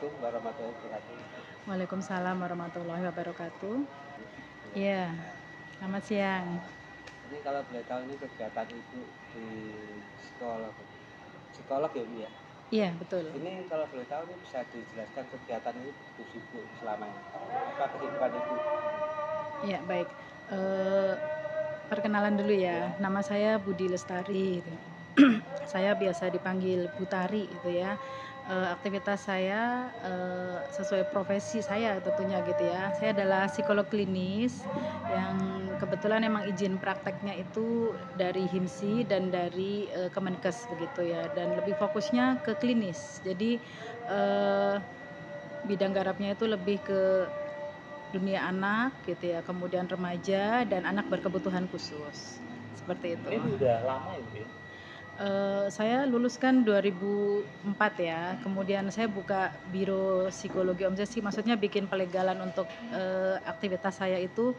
Assalamualaikum warahmatullahi wabarakatuh. Waalaikumsalam warahmatullahi wabarakatuh. Iya. Iya, selamat siang. Ini kalau boleh tahu ini kegiatan Ibu di psikolog, psikolog ya Bu ya? Iya, betul. Ini kalau boleh tahu ini bisa dijelaskan kegiatan ini begitu sibuk selama ini. Apa kesibukan Ibu? Iya, baik. Eee, Perkenalan dulu ya, nama saya Budi Lestari gitu. Saya biasa dipanggil Butari gitu ya. Aktivitas saya, sesuai profesi saya tentunya gitu ya. Saya adalah psikolog klinis yang kebetulan emang izin prakteknya itu dari HIMSI dan dari, Kemenkes begitu ya, dan lebih fokusnya ke klinis. Jadi, eee, bidang garapnya itu lebih ke dunia anak gitu ya, kemudian remaja dan anak berkebutuhan khusus, seperti itu. Ini udah lama ya, Bu, ya? Saya lulus kan 2004 ya, kemudian saya buka biro psikologi obsesi, maksudnya bikin pelegalan untuk, aktivitas saya itu,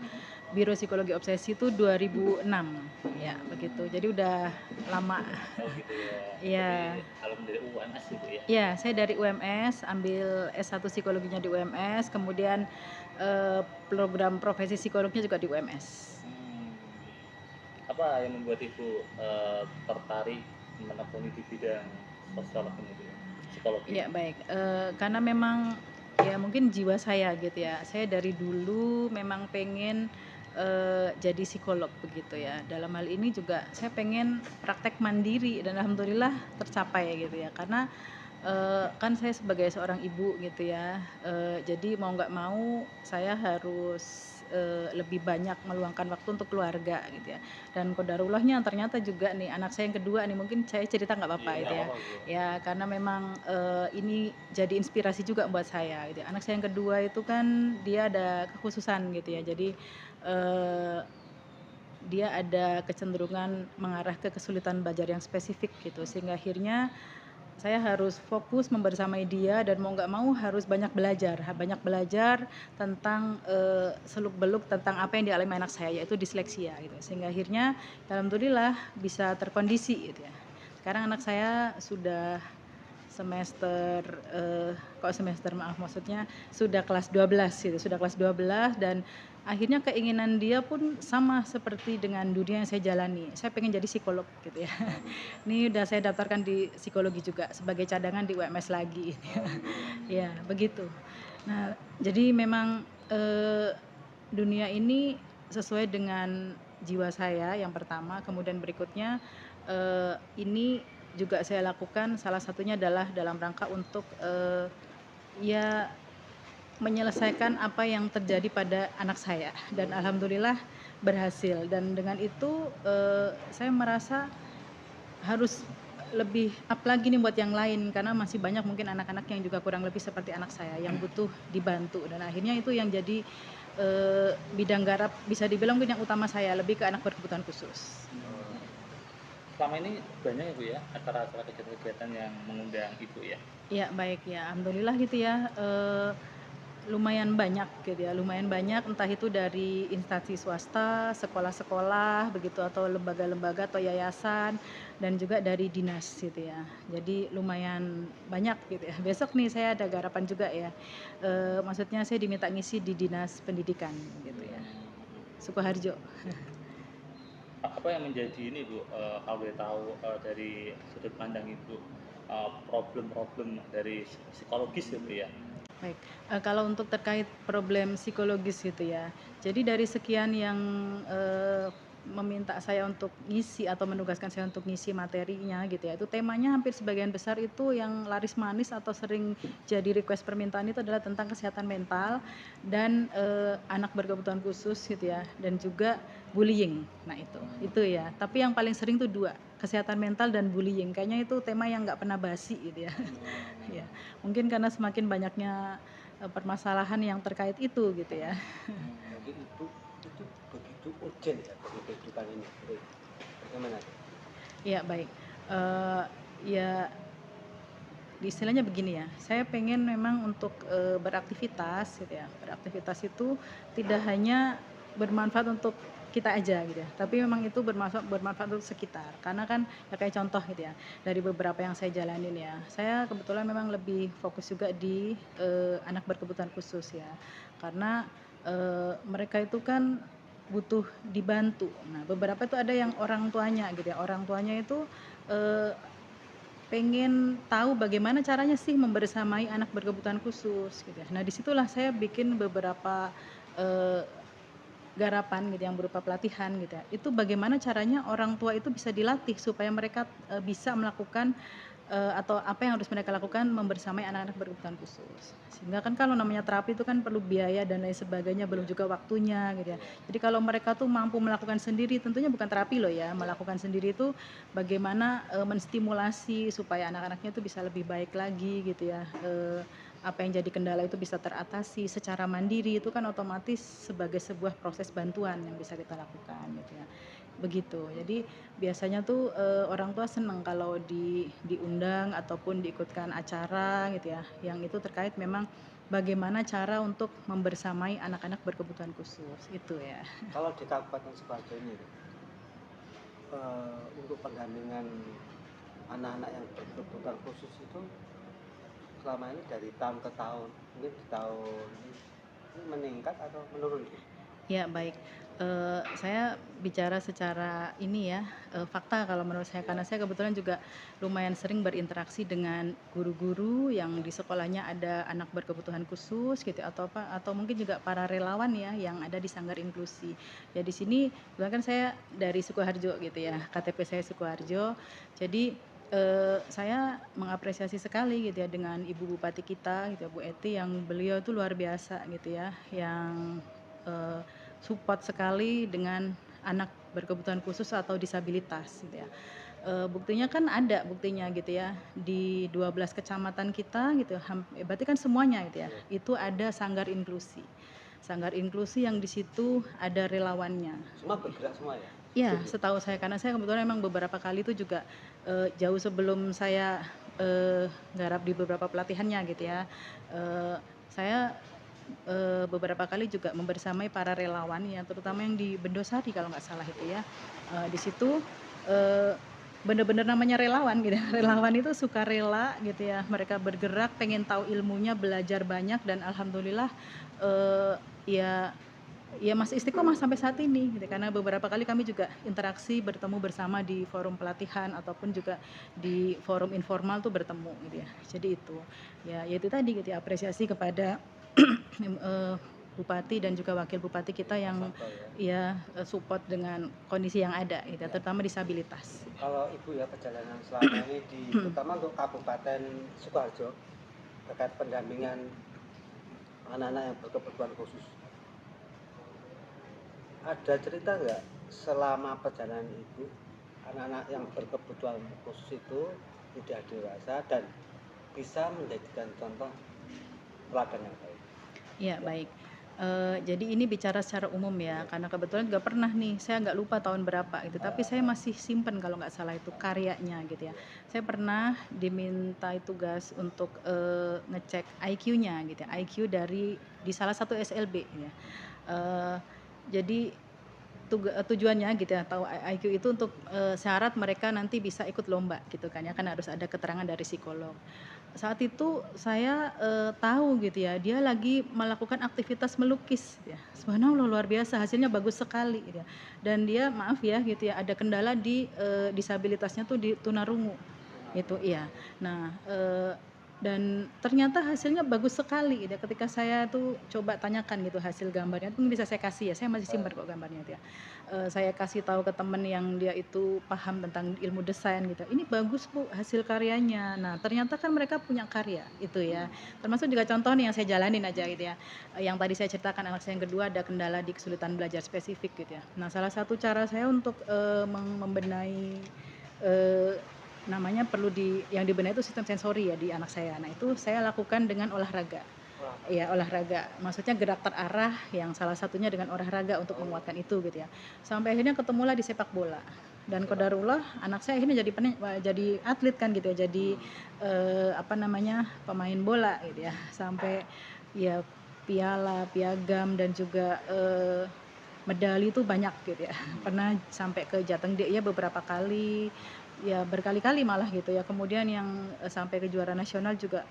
biro psikologi obsesi itu 2006, ya begitu. Jadi udah lama. Oh gitu ya. Iya. Berarti alumni dari UNS ya, Bu, ya? Iya, saya dari UMS, ambil S1 psikologinya di UMS, kemudian, program profesi psikolognya juga di UMS. Mmm. Apa yang membuat Ibu, tertarik menekuni di bidang sosiolog ini, Bu, ya? Psikologi Iya ini? baik, karena memang ya mungkin jiwa saya gitu ya, saya dari dulu memang pengen, jadi psikolog begitu ya. Dalam hal ini juga saya pengen praktek mandiri dan alhamdulillah tercapai gitu ya. Karena, kan saya sebagai seorang ibu gitu ya, jadi mau nggak mau saya harus, lebih banyak meluangkan waktu untuk keluarga gitu ya. Dan qadarullahnya ternyata juga nih anak saya yang kedua nih, mungkin saya cerita nggak apa-apa Iya, nggak itu ya? apa-apa, Bu, ya. Ya karena memang, ini jadi inspirasi juga buat saya gitu ya. Anak saya yang kedua itu kan dia ada kekhususan gitu ya. Jadi, eee, dia ada kecenderungan mengarah ke kesulitan belajar yang spesifik gitu, sehingga akhirnya saya harus fokus membersamai dia dan mau nggak mau harus banyak belajar tentang, seluk-beluk tentang apa yang dialami anak saya, yaitu disleksia gitu. Sehingga akhirnya alhamdulillah bisa terkondisi gitu ya. Sekarang anak saya sudah semester, kok semester, maaf, maksudnya sudah kelas 12 gitu, sudah kelas 12 dan akhirnya keinginan dia pun sama seperti dengan dunia yang saya jalani. Saya pengen jadi psikolog gitu ya. Oh gitu ya. Ini udah saya daftarkan di psikologi juga sebagai cadangan di UMS lagi. Oh gitu ya. Ya, begitu. Nah, jadi memang, dunia ini sesuai dengan jiwa saya yang pertama, kemudian berikutnya, ini juga saya lakukan salah satunya adalah dalam rangka untuk, ya menyelesaikan apa yang terjadi pada anak saya dan alhamdulillah berhasil dan dengan itu, saya merasa harus lebih up lagi nih buat yang lain, karena masih banyak mungkin anak-anak yang juga kurang lebih seperti anak saya, yang butuh dibantu dan akhirnya itu yang jadi, bidang garap bisa dibilang bidang utama saya, lebih ke anak berkebutuhan khusus. Mmm. Selama ini banyak ya, Bu, ya, acara-acara kegiatan-kegiatan yang mengundang Ibu ya? Iya baik ya, alhamdulillah gitu ya, lumayan banyak gitu ya, lumayan banyak entah itu dari instansi swasta, sekolah-sekolah begitu atau lembaga-lembaga atau yayasan dan juga dari dinas gitu ya. Jadi lumayan banyak gitu ya. Besok nih saya ada garapan juga ya, maksudnya saya diminta ngisi di Dinas Pendidikan gitu ya, Mmm. Sukoharjo. Apa yang menjadi ini, Bu, kalau boleh tahu, dari sudut pandang Ibu, problem-problem dari psikologis gitu ya? Baik, kalau untuk terkait problem psikologis gitu ya. Jadi dari sekian yang, meminta saya untuk ngisi atau menugaskan saya untuk ngisi materinya gitu ya, itu temanya hampir sebagian besar itu yang laris manis atau sering jadi request permintaan itu adalah tentang kesehatan mental dan, anak berkebutuhan khusus gitu ya, dan juga bullying. Nah itu ya. Tapi yang paling sering tuh 2, kesehatan mental dan bullying. Kayaknya itu tema yang nggak pernah basi gitu ya. Mmm. Ya. Mungkin karena semakin banyaknya, permasalahan yang terkait itu gitu ya. Jadi itu begitu urgent ya bagi kehidupan ini. Bagaimana tuh? Iya baik, eee, ya istilahnya begini ya, saya pengen memang untuk, beraktivitas gitu ya, beraktivitas itu tidak hanya bermanfaat untuk kita aja gitu ya, tapi memang itu bermanfaat untuk sekitar. Karena kan ya kayak contoh gitu ya, dari beberapa yang saya jalanin ya, saya kebetulan memang lebih fokus juga di anak berkebutuhan khusus ya, karena mereka itu kan butuh dibantu. Nah, beberapa itu ada yang orang tuanya gitu ya, orang tuanya itu eh, pengen tahu bagaimana caranya sih membersamai anak berkebutuhan khusus gitu ya. Nah, disitulah saya bikin beberapa eh, garapan gitu yang berupa pelatihan gitu ya. Itu bagaimana caranya orang tua itu bisa dilatih supaya mereka bisa melakukan atau apa yang harus mereka lakukan membersamai anak-anak berkebutuhan khusus. Sehingga kan kalau namanya terapi itu kan perlu biaya dan lain sebagainya, belum juga waktunya gitu ya. Jadi kalau mereka tuh mampu melakukan sendiri, tentunya bukan terapi loh ya, melakukan sendiri itu bagaimana menstimulasi supaya anak-anaknya itu bisa lebih baik lagi gitu ya. Apa yang jadi kendala itu bisa teratasi secara mandiri, itu kan otomatis sebagai sebuah proses bantuan yang bisa kita lakukan gitu ya. Begitu. Jadi biasanya tuh orang tua seneng kalau diundang ataupun diikutkan acara gitu ya, yang itu terkait memang bagaimana cara untuk membersamai anak-anak berkebutuhan khusus, itu ya. Kalau di Kabupaten Sidoarjo ini, untuk pendampingan anak-anak yang berkebutuhan khusus itu selama ini dari tahun ke tahun, mungkin di tahun ini meningkat atau menurun? Ya, baik. Saya bicara secara ini ya, fakta kalau menurut saya, karena saya kebetulan juga lumayan sering berinteraksi dengan guru-guru yang di sekolahnya ada anak berkebutuhan khusus gitu atau mungkin juga para relawan ya yang ada di Sanggar Inklusi. Ya di sini kebetulan kan saya dari Sukoharjo gitu ya, KTP saya Sukoharjo. Jadi saya mengapresiasi sekali gitu ya dengan Ibu Bupati kita gitu ya, Bu Eti, yang beliau itu luar biasa gitu ya, yang support sekali dengan anak berkebutuhan khusus atau disabilitas gitu ya. Buktinya kan ada buktinya gitu ya, di 12 kecamatan kita gitu, berarti kan semuanya gitu ya, itu ada sanggar inklusi. Sanggar inklusi yang di situ ada relawannya. Semua bergerak semua ya? Iya, setahu saya, karena saya kebetulan memang beberapa kali itu juga jauh sebelum saya garap di beberapa pelatihannya gitu ya. Saya beberapa kali juga membersamai para relawan ya, terutama yang di Bendosari kalau nggak salah itu ya. Di situ bener-bener namanya relawan gitu ya. Relawan itu suka rela gitu ya. Mereka bergerak, pengen tahu ilmunya, belajar banyak, dan alhamdulillah ya masih istiqomah sampai saat ini gitu, karena beberapa kali kami juga interaksi bertemu bersama di forum pelatihan ataupun juga di forum informal tuh bertemu gitu ya. Jadi itu ya itu tadi gitu ya, apresiasi kepada bupati dan juga wakil bupati kita yang ya support dengan kondisi yang ada gitu, terutama disabilitas. Kalau Ibu ya perjalanan selama ini terutama untuk Kabupaten Sukoharjo terkait pendampingan anak-anak yang berkebutuhan khusus, ada cerita nggak selama perjalanan Ibu anak-anak yang berkebutuhan khusus itu sudah dewasa dan bisa menjadikan contoh teladan yang baik? Ya, baik. Jadi ini bicara secara umum ya, karena kebetulan juga pernah nih, saya nggak lupa tahun berapa gitu, tapi saya masih simpen kalau nggak salah itu karyanya gitu ya. Saya pernah dimintai tugas untuk ngecek IQ-nya gitu ya, IQ di salah satu SLB ya. Jadi tujuannya gitu ya, tahu IQ itu untuk syarat mereka nanti bisa ikut lomba gitu kan ya, kan harus ada keterangan dari psikolog. Saat itu saya tahu gitu ya, dia lagi melakukan aktivitas melukis ya. Subhanallah, luar biasa, hasilnya bagus sekali gitu ya. Dan dia maaf ya gitu ya, ada kendala di disabilitasnya tuh di tunarungu. Itu iya. Nah, dan ternyata hasilnya bagus sekali gitu ya. Ketika saya tuh coba tanyakan gitu hasil gambarnya, itu bisa saya kasih ya, saya masih simpan kok gambarnya itu ya. Saya kasih tahu ke temen yang dia itu paham tentang ilmu desain gitu, ini bagus Bu hasil karyanya. Nah ternyata kan mereka punya karya itu ya, termasuk juga contoh nih yang saya jalanin aja gitu ya. Yang tadi saya ceritakan, anak saya yang kedua ada kendala di kesulitan belajar spesifik gitu ya. Nah salah satu cara saya untuk membenahi namanya yang dibenahi itu sistem sensori ya di anak saya. Nah itu saya lakukan dengan olahraga. Ya olahraga, maksudnya gerak terarah yang salah satunya dengan olahraga untuk menguatkan itu gitu ya. Sampai akhirnya ketemulah di sepak bola. Dan qadarullah anak saya akhirnya jadi atlet kan gitu ya. Jadi pemain bola gitu ya. Sampai ya piala, piagam, dan juga medali itu banyak gitu ya. Pernah sampai ke Jateng DIY beberapa kali, ya berkali-kali malah gitu ya. Kemudian yang sampai ke juara nasional juga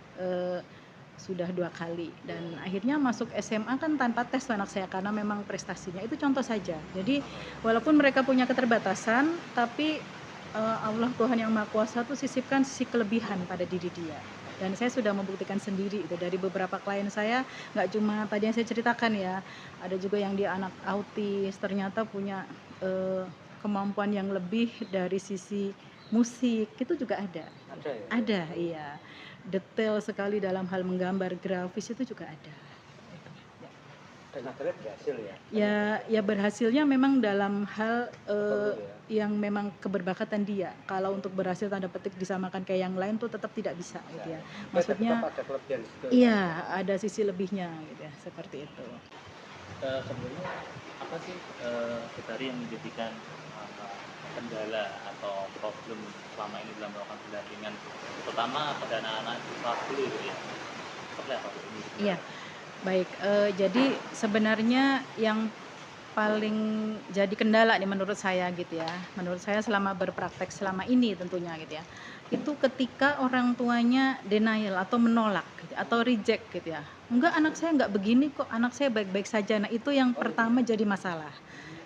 sudah 2 kali, dan akhirnya masuk SMA kan tanpa tes tuh anak saya karena memang prestasinya itu contoh saja. Jadi walaupun mereka punya keterbatasan, tapi Allah Tuhan Yang Maha Kuasa tuh sisipkan sisi kelebihan pada diri dia. Dan saya sudah membuktikan sendiri itu dari beberapa klien saya, nggak cuma tadi yang saya ceritakan ya, ada juga yang dia anak autis ternyata punya kemampuan yang lebih dari sisi musik, itu juga ada. Ada ya? Ada, iya. Detail sekali dalam hal menggambar grafis itu juga ada. Dan akhirnya berhasil ya? Ya berhasilnya memang dalam hal Tertentu ya? yang memang keberbakatan dia. Kalau untuk berhasil tanda petik disamakan kayak yang lain tuh tetap tidak bisa gitu ya. Maksudnya Tetap ada kelebihan di situ. iya, ada sisi lebihnya gitu ya, seperti itu. Sebenarnya apa sih Betari yang menjadikan kendala atau problem selama ini dalam melakukan pendampingan, terutama pada anak-anak di kelas dulu gitu ya? Seperti apa Bu ini? Iya, baik. Jadi sebenarnya yang paling jadi kendala nih menurut saya gitu ya, menurut saya selama berpraktek selama ini tentunya gitu ya, itu ketika orang tuanya denial atau menolak gitu, atau reject gitu ya. Enggak, anak saya enggak begini kok, anak saya baik-baik saja. Nah itu yang pertama jadi masalah.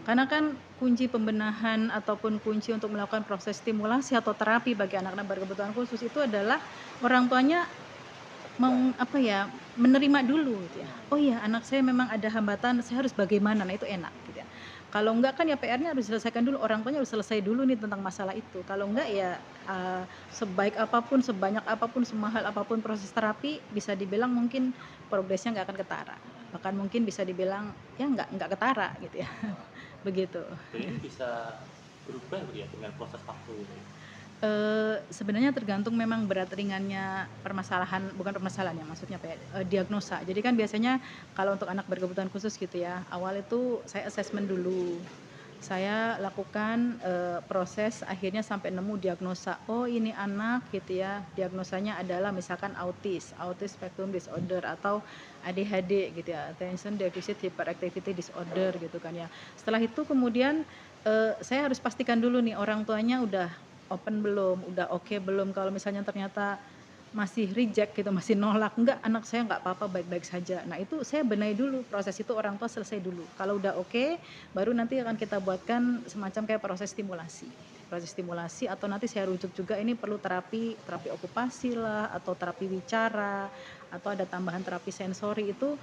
Karena kan kunci pembenahan ataupun kunci untuk melakukan proses stimulasi atau terapi bagi anak-anak berkebutuhan khusus itu adalah orang tuanya menerima dulu gitu ya. Oh iya, anak saya memang ada hambatan, saya harus bagaimana? Nah itu enak gitu ya. Kalau enggak kan ya PR-nya harus diselesaikan dulu, orang tuanya harus selesai dulu nih tentang masalah itu. Kalau enggak ya sebaik apapun, sebanyak apapun, semahal apapun proses terapi, bisa dibilang mungkin progresnya nggak akan ketara. Bahkan mungkin bisa dibilang ya nggak ketara gitu ya. Begitu. Jadi ini bisa berubah Bu ya dengan proses waktu gitu ya? Sebenarnya tergantung memang berat ringannya permasalahan, bukan permasalahan ya, maksudnya apa ya, diagnosa. Jadi kan biasanya kalau untuk anak berkebutuhan khusus gitu ya, awal itu saya assessment dulu. Saya lakukan proses akhirnya sampai nemu diagnosa. Oh ini anak gitu ya, diagnosanya adalah misalkan autis spectrum disorder, atau ADHD gitu ya, attention deficit hyperactivity disorder gitu kan ya. Setelah itu kemudian saya harus pastikan dulu nih orang tuanya udah open belum, udah oke belum. Kalau misalnya ternyata masih reject gitu, masih nolak, enggak, anak saya enggak apa-apa, baik-baik saja. Nah itu saya benahi dulu, proses itu orang tua selesai dulu. Kalau udah oke, baru nanti akan kita buatkan semacam kayak proses stimulasi, atau nanti saya rujuk juga ini perlu terapi okupasi lah, atau terapi bicara, atau ada tambahan terapi sensori. Itu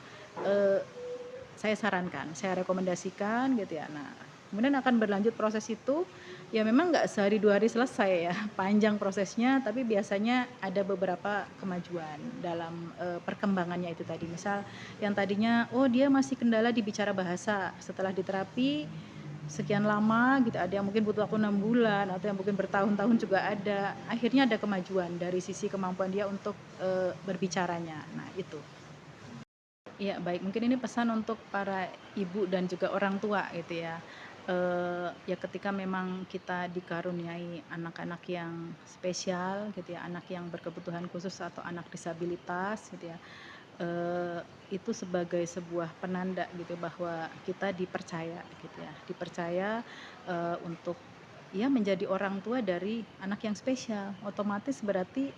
saya sarankan, saya rekomendasikan gitu ya. Nah kemudian akan berlanjut proses itu, ya memang nggak sehari 2 hari selesai ya, panjang prosesnya, tapi biasanya ada beberapa kemajuan dalam perkembangannya itu tadi. Misal yang tadinya oh dia masih kendala di bicara bahasa, setelah diterapi sekian lama gitu, ada yang mungkin butuh waktu 6 bulan, atau yang mungkin bertahun-tahun juga ada. Akhirnya ada kemajuan dari sisi kemampuan dia untuk berbicaranya. Nah itu. Iya baik, mungkin ini pesan untuk para ibu dan juga orang tua gitu ya. Ya ketika memang kita dikaruniai anak-anak yang spesial gitu ya, anak yang berkebutuhan khusus atau anak disabilitas gitu ya, itu sebagai sebuah penanda gitu bahwa kita dipercaya gitu ya, dipercaya untuk ya menjadi orang tua dari anak yang spesial. Otomatis berarti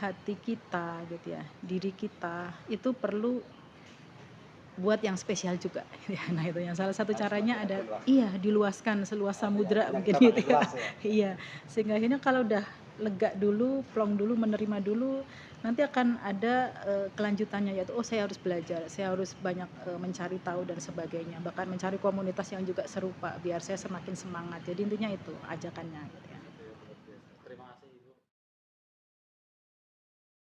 hati kita gitu ya, diri kita itu perlu buat yang spesial juga ya. Nah itu yang salah satu Harus caranya semakin ada, luas. iya diluaskan seluas samudra Yang mungkin semakin gitu ya. luas ya. Iya, sehingga akhirnya kalau udah lega dulu, plong dulu, menerima dulu, nanti akan ada kelanjutannya, yaitu oh saya harus belajar, saya harus banyak mencari tahu dan sebagainya, bahkan mencari komunitas yang juga serupa biar saya semakin semangat. Jadi intinya itu ajakannya gitu ya.